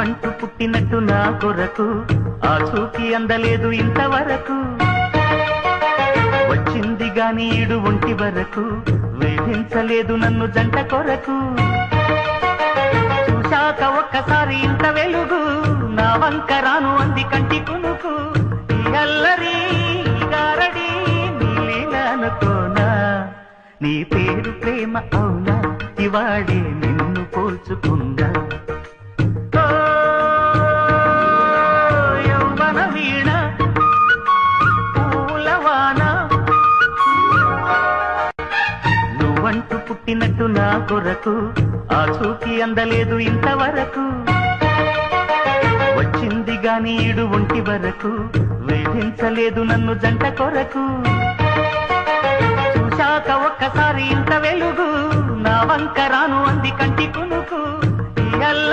నువ్వంటూ పుట్టినట్టు నా కొరకు ఆ చూకి అందలేదు ఇంతవరకు. వచ్చింది గాని ఈడు ఒంటి వరకు వేధించలేదు నన్ను జంట కొరకు. చూశాక ఒక్కసారి ఇంత వెలుగు నా వంకరాను అంది కంటి కునుకు. ఈ అల్లరి గారడి నీలీలనుకోనా, నీ పేరు ప్రేమ అవునా, ఇవాడే నిన్ను పోల్చుకుందా. యౌవన వీణ పూలవాన నువ్వంటూ పుట్టినట్టు నా కొరకు ఆ చూకి అందలేదు ఇంతవరకు. వచ్చింది గాని ఈడు ఒంటి వరకు వేధించలేదు నన్ను జంట కొరకు. చూశాక ఒక్కసారి ఇంత వెలుగు నా వంకరాను అంది కంటి కునుకు. ఈ అల్ల